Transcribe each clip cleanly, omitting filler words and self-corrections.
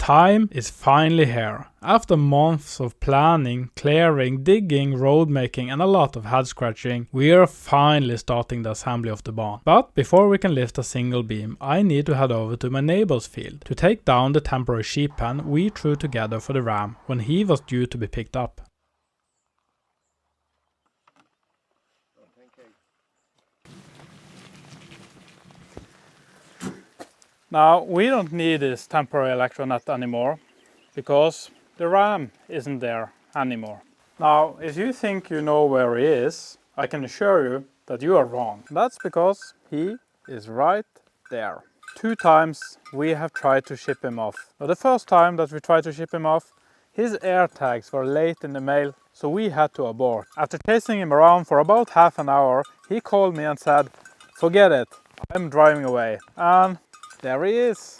time is finally here. After months of planning, clearing, digging, road making and a lot of head scratching, we are finally starting the assembly of the barn. But before we can lift a single beam, I need to head over to my neighbor's field to take down the temporary sheep pen we threw together for the ram when he was due to be picked up. Now, we don't need this temporary electronet anymore because the ram isn't there anymore. Now, if you think you know where he is, I can assure you that you are wrong. That's because he is right there. 2 times we have tried to ship him off. Now, the first time that we tried to ship him off, his air tags were late in the mail, so we had to abort. After chasing him around for about half an hour, he called me and said, "Forget it, I'm driving away." And there he is,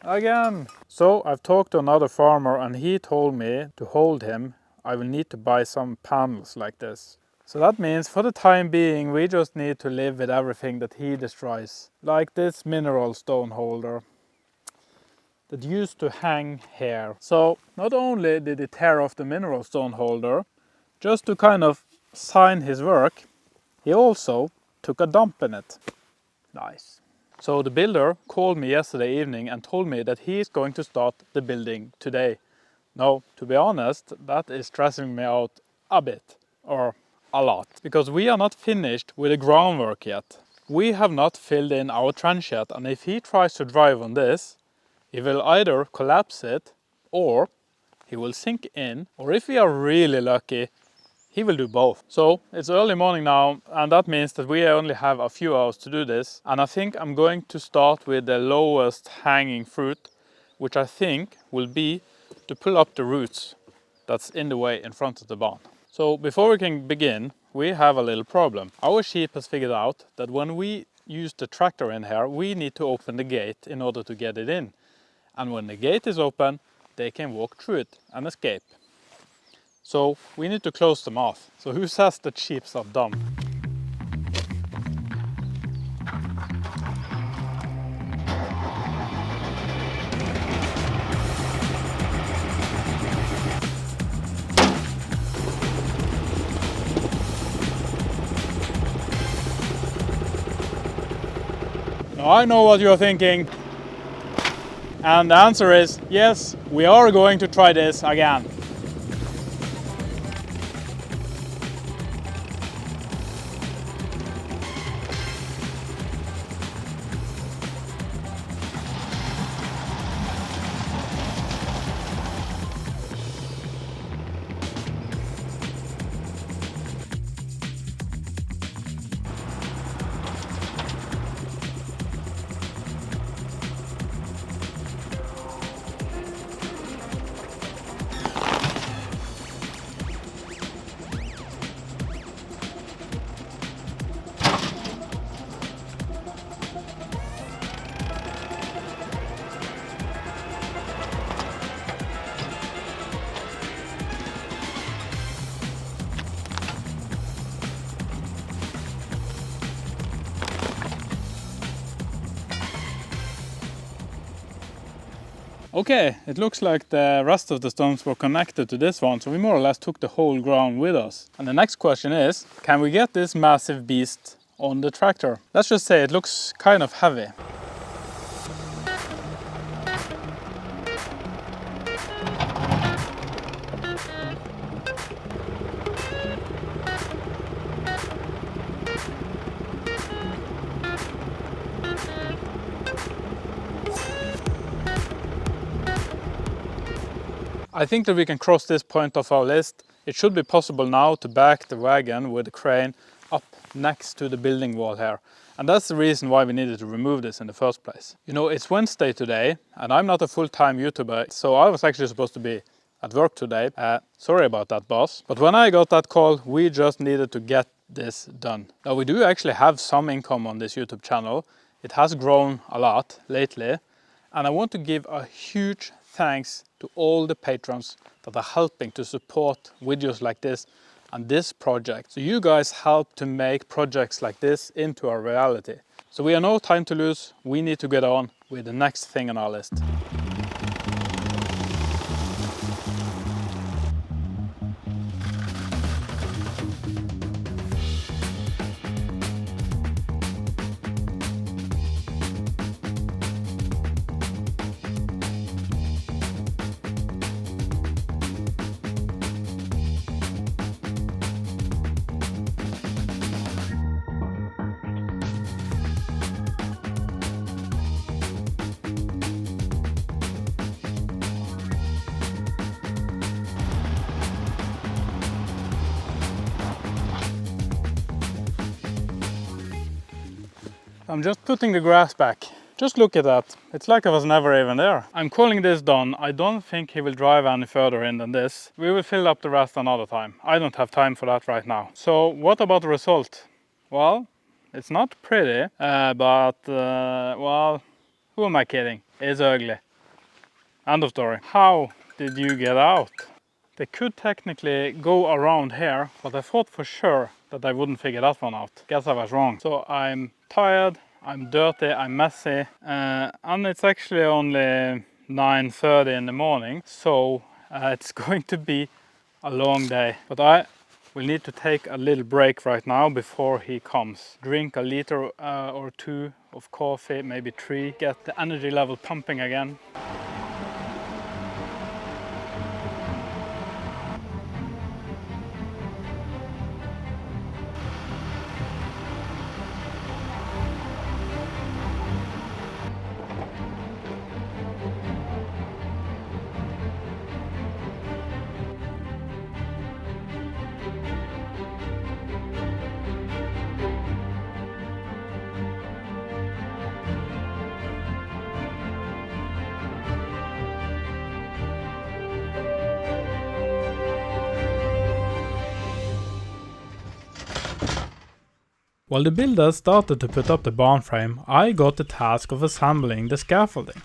again. So I've talked to another farmer and he told me to hold him. I will need to buy some panels like this. So that means for the time being we just need to live with everything that he destroys. Like this mineral stone holder that used to hang here. So not only did he tear off the mineral stone holder, just to kind of sign his work, he also took a dump in it. Nice. So the builder called me yesterday evening and told me that he is going to start the building today. Now, to be honest, that is stressing me out a bit, or a lot, because we are not finished with the groundwork yet. We have not filled in our trench yet, and if he tries to drive on this, he will either collapse it, or he will sink in, or if we are really lucky, he will do both. So it's early morning now, and that means that we only have a few hours to do this. And I think I'm going to start with the lowest hanging fruit, which I think will be to pull up the roots that's in the way in front of the barn. So before we can begin, we have a little problem. Our sheep has figured out that when we use the tractor in here, we need to open the gate in order to get it in. And when the gate is open, they can walk through it and escape. So we need to close them off. So who says that sheep are dumb? Now I know what you're thinking. And the answer is yes, we are going to try this again. Okay, it looks like the rest of the stones were connected to this one, so we more or less took the whole ground with us. And the next question is, can we get this massive beast on the tractor? Let's just say it looks kind of heavy. I think that we can cross this point of our list. It should be possible now to back the wagon with the crane up next to the building wall here. And that's the reason why we needed to remove this in the first place. You know, it's Wednesday today and I'm not a full-time YouTuber, so I was actually supposed to be at work today. Sorry about that, boss. But when I got that call, we just needed to get this done. Now we do actually have some income on this YouTube channel. It has grown a lot lately. And I want to give a huge thanks to all the patrons that are helping to support videos like this and this project. So you guys help to make projects like this into a reality. So we have no time to lose. We need to get on with the next thing on our list. I'm just putting the grass back. Just look at that. It's like I was never even there. I'm calling this done. I don't think he will drive any further in than this. We will fill up the rest another time. I don't have time for that right now. So what about the result? Well, it's not pretty, well, who am I kidding? It's ugly. End of story. How did you get out? They could technically go around here, but I thought for sure that I wouldn't figure that one out. Guess I was wrong. So I'm tired, I'm dirty, I'm messy, and it's actually only 9:30 in the morning, so it's going to be a long day. But I will need to take a little break right now before he comes. Drink a liter or two of coffee, maybe 3, get the energy level pumping again. While the builders started to put up the barn frame, I got the task of assembling the scaffolding.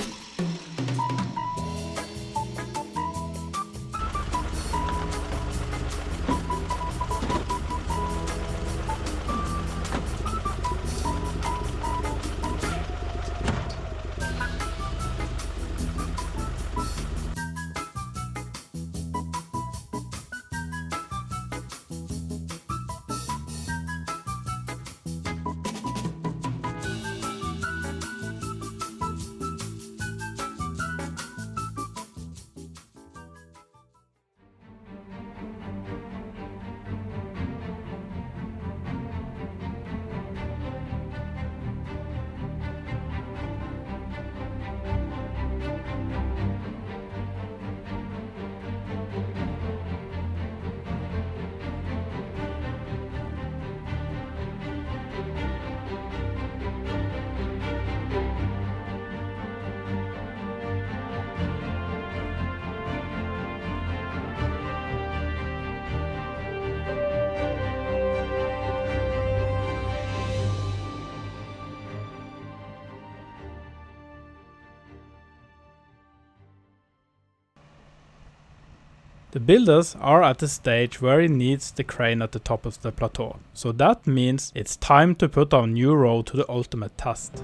The builders are at the stage where he needs the crane at the top of the plateau, so that means it's time to put our new road to the ultimate test.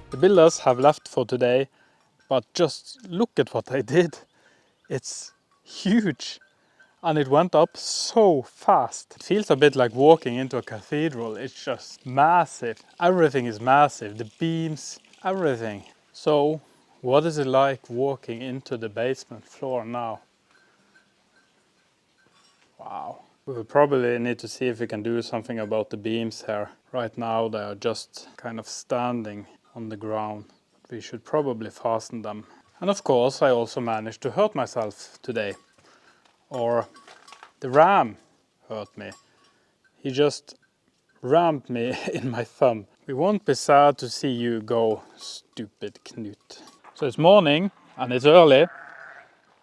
The builders have left for today, but just look at what they did. It's huge and it went up so fast. It feels a bit like walking into a cathedral. It's just massive. Everything is massive, the beams, everything. So what is it like walking into the basement floor now? Wow. We will probably need to see if we can do something about the beams here. Right now they are just kind of standing on the ground. We should probably fasten them. And of course I also managed to hurt myself today. Or the ram hurt me. He just rammed me in my thumb. We won't be sad to see you go, stupid Knut. So it's morning and it's early.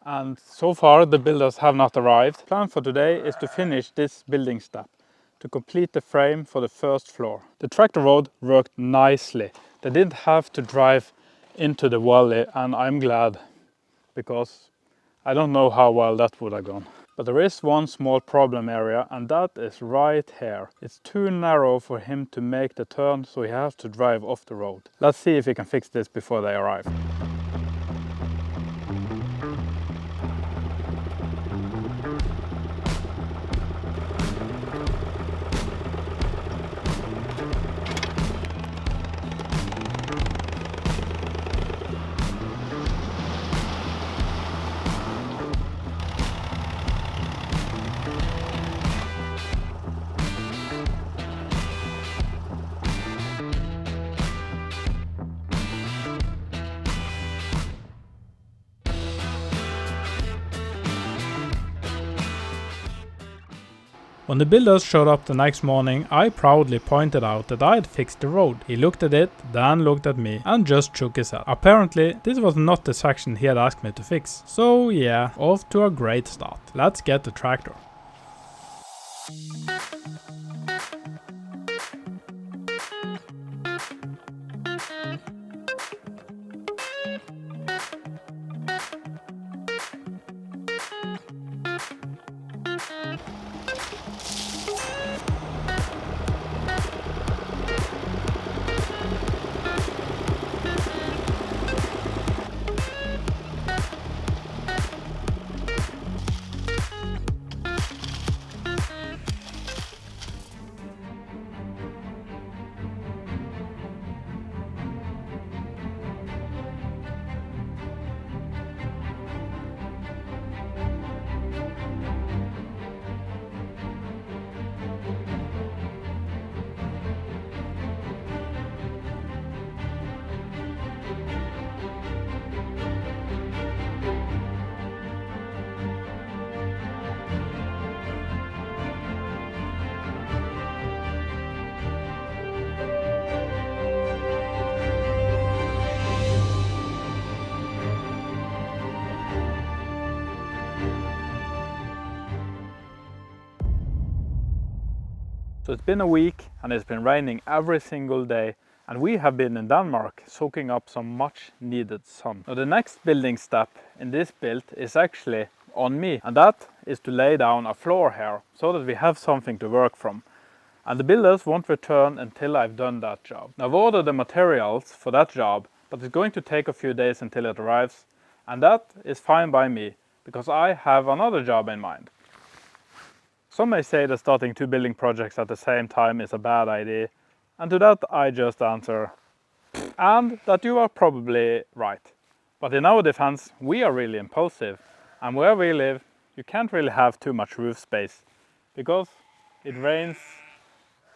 And so far the builders have not arrived. The plan for today is to finish this building step, to complete the frame for the first floor. The tractor road worked nicely. They didn't have to drive into the valley, and I'm glad, because I don't know how well that would have gone. But there is one small problem area, and that is right here. It's too narrow for him to make the turn, so he has to drive off the road. Let's see if we can fix this before they arrive. When the builders showed up the next morning, I proudly pointed out that I had fixed the road. He looked at it, then looked at me, and just shook his head. Apparently, this was not the section he had asked me to fix. So yeah, off to a great start. Let's get the tractor. So it's been a week and it's been raining every single day, and we have been in Denmark soaking up some much needed sun. Now the next building step in this build is actually on me, and that is to lay down a floor here so that we have something to work from. And the builders won't return until I've done that job. Now I've ordered the materials for that job, but it's going to take a few days until it arrives, and that is fine by me because I have another job in mind. Some may say that starting two building projects at the same time is a bad idea, and to that I just answer, and that you are probably right. But in our defense, we are really impulsive, and where we live, you can't really have too much roof space, because it rains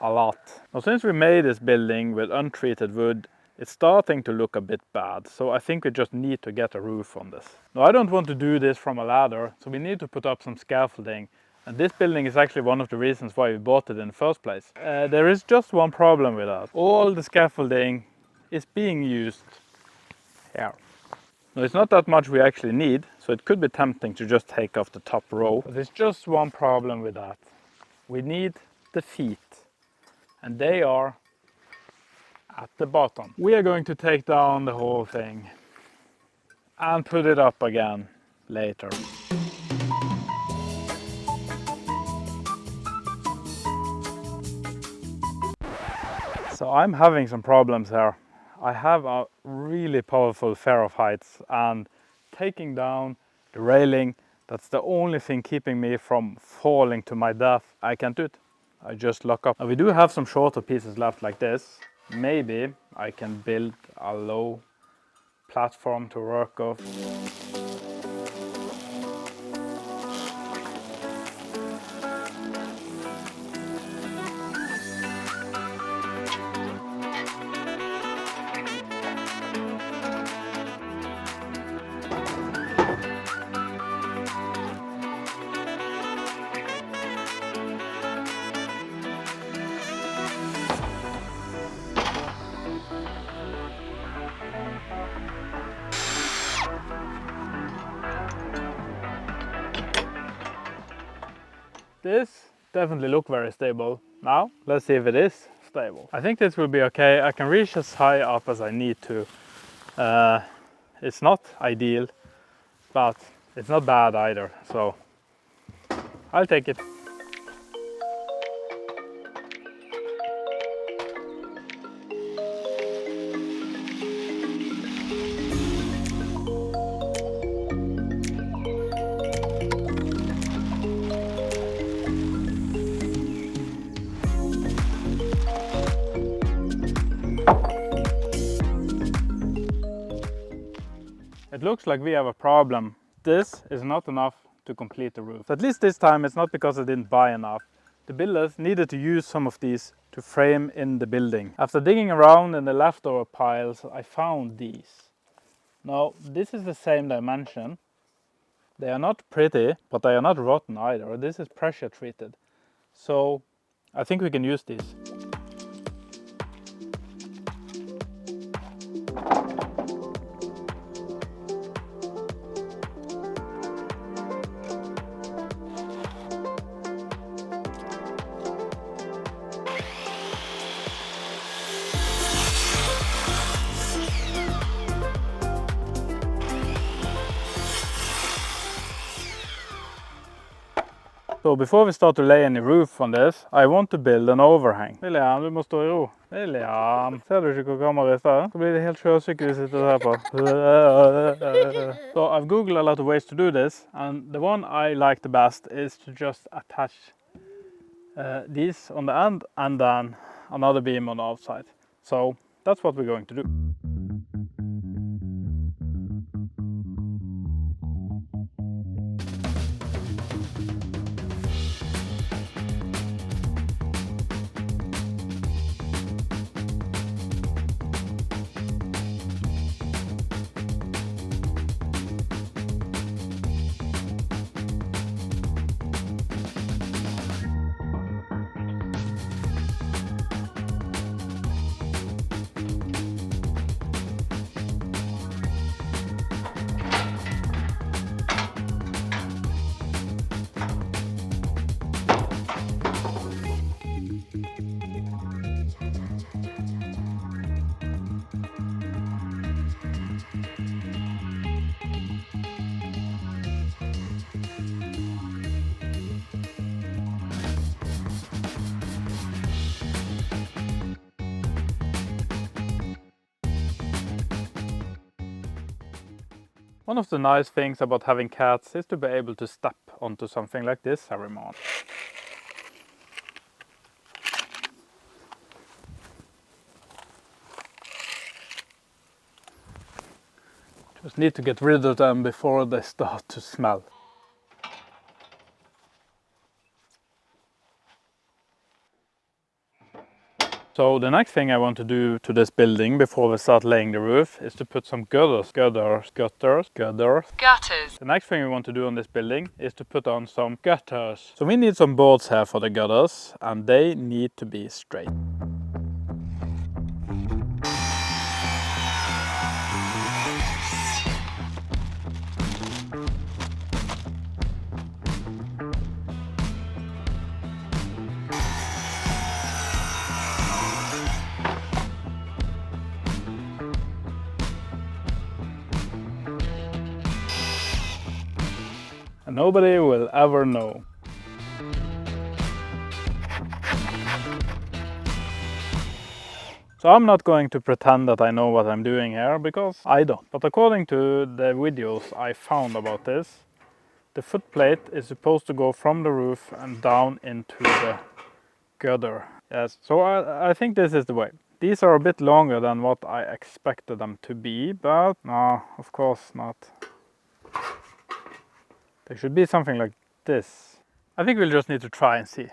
a lot. Now since we made this building with untreated wood, it's starting to look a bit bad, so I think we just need to get a roof on this. Now I don't want to do this from a ladder, so we need to put up some scaffolding. And this building is actually one of the reasons why we bought it in the first place. There is just one problem with that. All the scaffolding is being used here. Now it's not that much we actually need, so it could be tempting to just take off the top row. But there's just one problem with that. We need the feet, and they are at the bottom. We are going to take down the whole thing and put it up again later. So I'm having some problems here. I have a really powerful fear of heights, and taking down the railing, that's the only thing keeping me from falling to my death. I can't do it. I just lock up. Now we do have some shorter pieces left like this. Maybe I can build a low platform to work off. This definitely looks very stable. Now, let's see if it is stable. I think this will be okay. I can reach as high up as I need to. It's not ideal, but it's not bad either. So, I'll take it. It looks like we have a problem. This is not enough to complete the roof. At least this time it's not because I didn't buy enough. The builders needed to use some of these to frame in the building. After digging around in the leftover piles, I found these. Now, this is the same dimension. They are not pretty, but they are not rotten either. This is pressure treated. So I think we can use these. So before we start to lay any roof on this, I want to build an overhang. William, du må stå I ro. William, ser du ikke hvor kammeret står? Så blir det helt sjøsyke vi sitter her på. So I've googled a lot of ways to do this, and the one I like the best is to just attach these on the end and then another beam on the outside. So that's what we're going to do. One of the nice things about having cats is to be able to step onto something like this every morning. Just need to get rid of them before they start to smell. So the next thing I want to do to this building before we start laying the roof is to put some gutters. The next thing we want to do on this building is to put on some gutters. So we need some boards here for the gutters, and they need to be straight. And nobody will ever know. So I'm not going to pretend that I know what I'm doing here, because I don't. But according to the videos I found about this, the footplate is supposed to go from the roof and down into the gutter. Yes, so I think this is the way. These are a bit longer than what I expected them to be, but no, of course not. They should be something like this. I think we'll just need to try and see.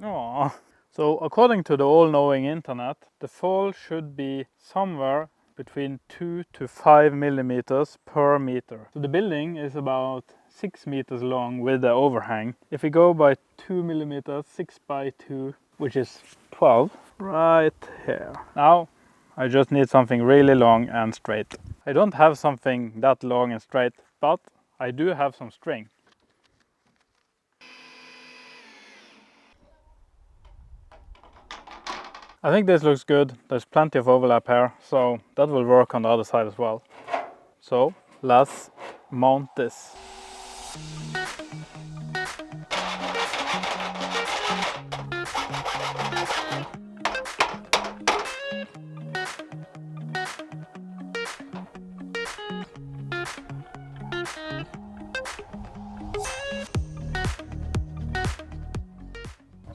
Aww. So according to the all-knowing internet, the fall should be somewhere between 2 to 5 millimeters per meter. So the building is about 6 meters long with the overhang. If we go by 2 millimeters, 6 by 2, which is 12, right here. Now I just need something really long and straight. I don't have something that long and straight, but I do have some string. I think this looks good. There's plenty of overlap here, so that will work on the other side as well. So let's mount this.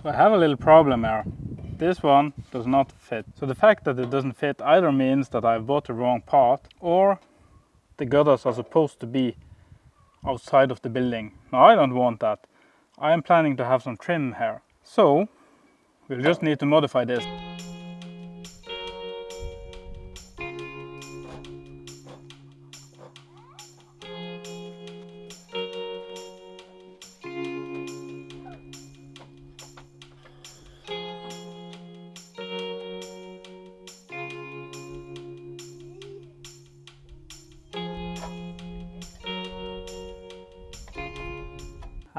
So I have a little problem here. This one does not fit. So the fact that it doesn't fit either means that I've bought the wrong part, or the gutters are supposed to be outside of the building. Now I don't want that. I am planning to have some trim here. So we'll just need to modify this.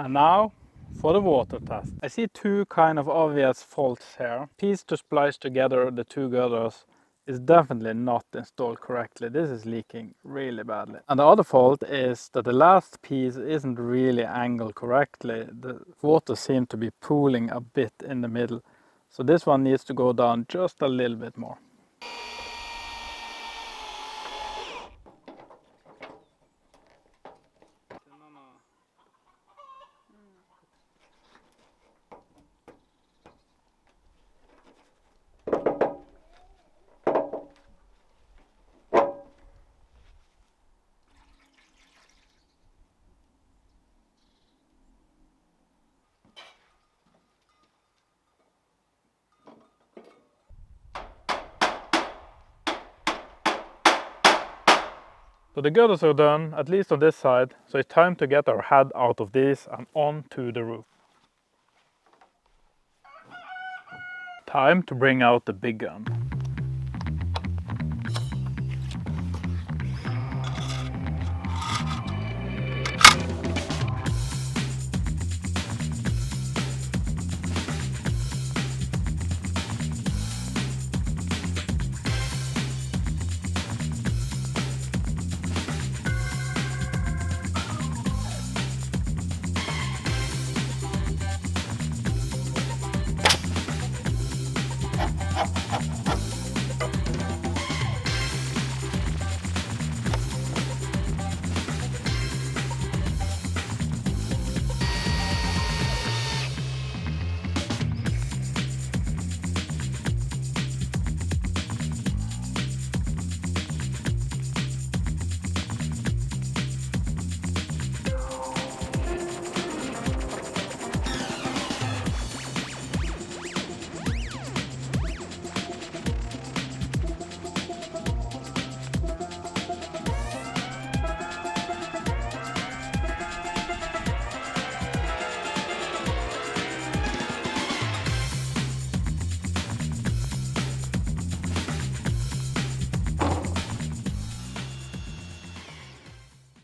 And now for the water test. I see two kind of obvious faults here. Piece to splice together the two girders is definitely not installed correctly. This is leaking really badly. And the other fault is that the last piece isn't really angled correctly. The water seems to be pooling a bit in the middle. So this one needs to go down just a little bit more. So the girders are done, at least on this side, so it's time to get our head out of this and onto the roof. Time to bring out the big gun.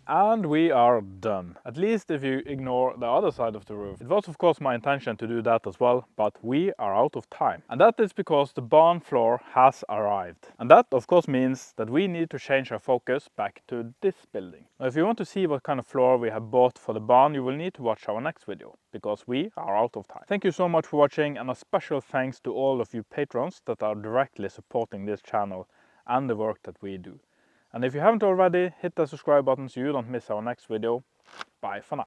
And we are done. At least if you ignore the other side of the roof. It was of course my intention to do that as well, but we are out of time. And that is because the barn floor has arrived. And that of course means that we need to change our focus back to this building. Now if you want to see what kind of floor we have bought for the barn, you will need to watch our next video, because we are out of time. Thank you so much for watching, and a special thanks to all of you patrons that are directly supporting this channel and the work that we do. And if you haven't already, hit the subscribe button so you don't miss our next video. Bye for now.